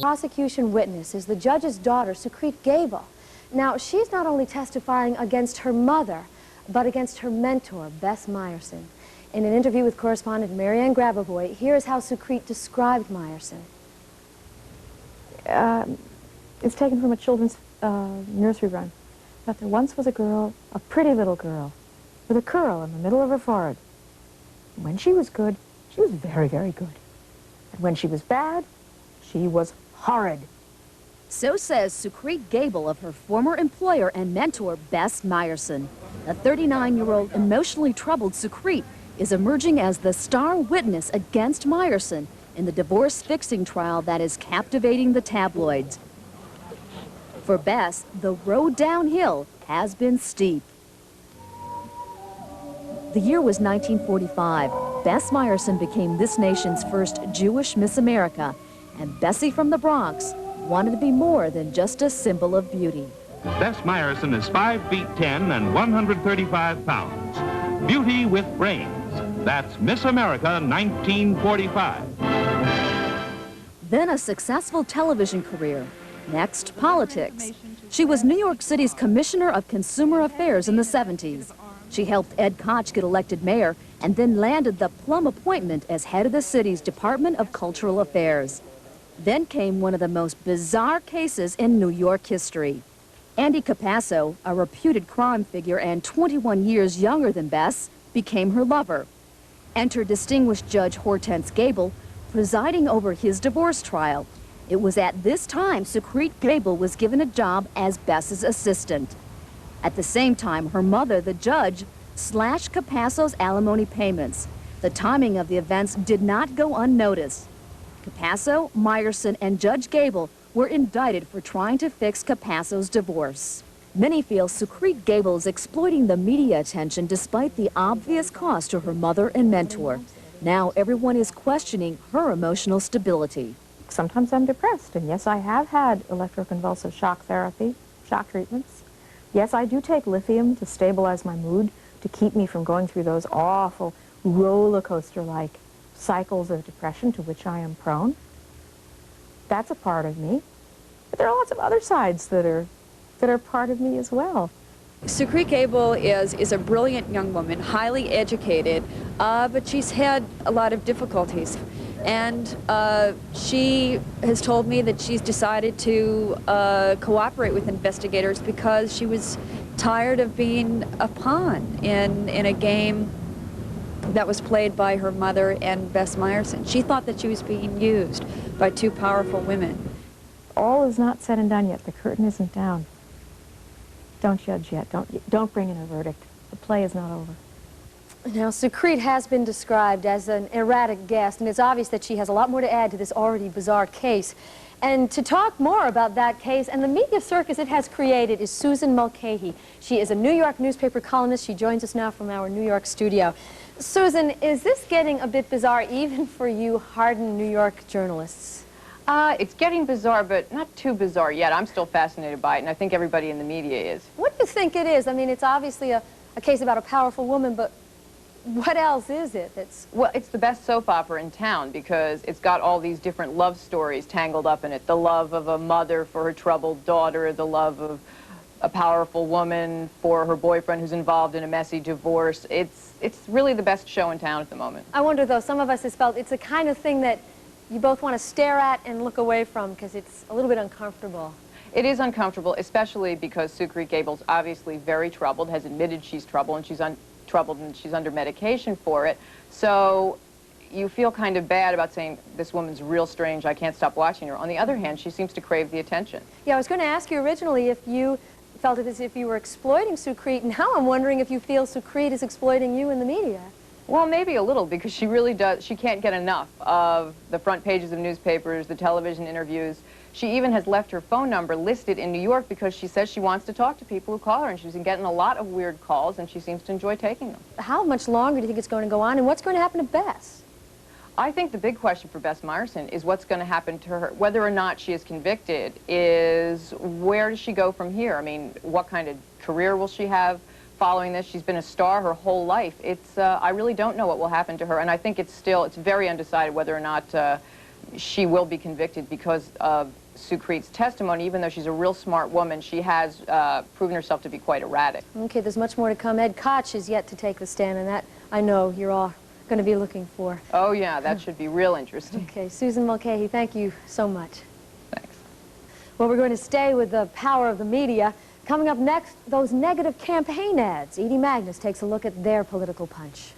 Prosecution witness is the judge's daughter, Sukhreet Gabel. Now, she's not only testifying against her mother, but against her mentor, Bess Myerson. In an interview with correspondent Marianne Grabavoy, here's how Sukhreet described Myerson. It's taken from a children's nursery rhyme. But there once was a girl, a pretty little girl, with a curl in the middle of her forehead. When she was good, she was very, very good. And when she was bad, she was horrid. So says Sucret Gable of her former employer and mentor, Bess Myerson. The 39-year-old emotionally troubled Sucret is emerging as the star witness against Myerson in the divorce-fixing trial that is captivating the tabloids. For Bess, the road downhill has been steep. The year was 1945. Bess Myerson became this nation's first Jewish Miss America, and Bessie from the Bronx wanted to be more than just a symbol of beauty. Bess Myerson is 5 feet 10 and 135 pounds. Beauty with brains. That's Miss America 1945. Then a successful television career. Next, politics. She was New York City's Commissioner of Consumer Affairs in the 70s. She helped Ed Koch get elected mayor and then landed the plum appointment as head of the city's Department of Cultural Affairs. Then came one of the most bizarre cases in New York history. Andy Capasso, a reputed crime figure and 21 years younger than Bess, became her lover. Enter distinguished Judge Hortense Gable, presiding over his divorce trial. It was at this time Sukhreet Gabel was given a job as Bess's assistant. At the same time, her mother, the judge, slashed Capasso's alimony payments. The timing of the events did not go unnoticed. Capasso, Myerson, and Judge Gable were indicted for trying to fix Capasso's divorce. Many feel Sukhreet Gable is exploiting the media attention despite the obvious cost to her mother and mentor. Now everyone is questioning her emotional stability. Sometimes I'm depressed, and yes, I have had electroconvulsive shock therapy, shock treatments. Yes, I do take lithium to stabilize my mood, to keep me from going through those awful roller coaster-like cycles of depression to which I am prone. That's a part of me. But there are lots of other sides that are part of me as well. Sukhreet Gabel is a brilliant young woman, highly educated, but she's had a lot of difficulties. And she has told me that she's decided to cooperate with investigators because she was tired of being a pawn in a game that was played by her mother and Bess Myerson. She thought that she was being used by two powerful women. All is not said and done yet. The curtain isn't down. Don't judge yet. Don't bring in a verdict. The play is not over. Now, Sukhreet has been described as an erratic guest, and it's obvious that she has a lot more to add to this already bizarre case. And to talk more about that case and the media circus it has created is Susan Mulcahy. She is a New York newspaper columnist. She joins us now from our New York studio. Susan, is this getting a bit bizarre even for you hardened New York journalists? It's getting bizarre, but not too bizarre yet. I'm still fascinated by it, and I think everybody in the media is. What do you think it is? I mean, it's obviously a case about a powerful woman, but what else is it that's... Well, it's the best soap opera in town because it's got all these different love stories tangled up in it. The love of a mother for her troubled daughter, the love of a powerful woman for her boyfriend who's involved in a messy divorce. It's really the best show in town at the moment. I wonder, though, some of us has felt it's the kind of thing that you both want to stare at and look away from because it's a little bit uncomfortable. It is uncomfortable, especially because Sukhreet Gabel's obviously very troubled, has admitted she's troubled, and she's under medication for it. So you feel kind of bad about saying, this woman's real strange, I can't stop watching her. On the other hand, she seems to crave the attention. Yeah, I was going to ask you originally if you felt it as if you were exploiting Sukhreet. Now I'm wondering if you feel Sukhreet is exploiting you in the media. Well, maybe a little, because she really does. She can't get enough of the front pages of newspapers, the television interviews. She even has left her phone number listed in New York because she says she wants to talk to people who call her, and she's been getting a lot of weird calls, and she seems to enjoy taking them. How much longer do you think it's going to go on, and what's going to happen to Bess? I think the big question for Bess Myerson is what's going to happen to her. Whether or not she is convicted is where does she go from here? I mean, what kind of career will she have following this? She's been a star her whole life. I really don't know what will happen to her, and I think it's very undecided whether or not she will be convicted because of Sukhreet's testimony. Even though she's a real smart woman, she has proven herself to be quite erratic. Okay, there's much more to come. Ed Koch is yet to take the stand, and that I know you're all going to be looking for. Oh, yeah, that should be real interesting. Okay, Susan Mulcahy, thank you so much. Thanks. Well, we're going to stay with the power of the media. Coming up next, those negative campaign ads. Edie Magnus takes a look at their political punch.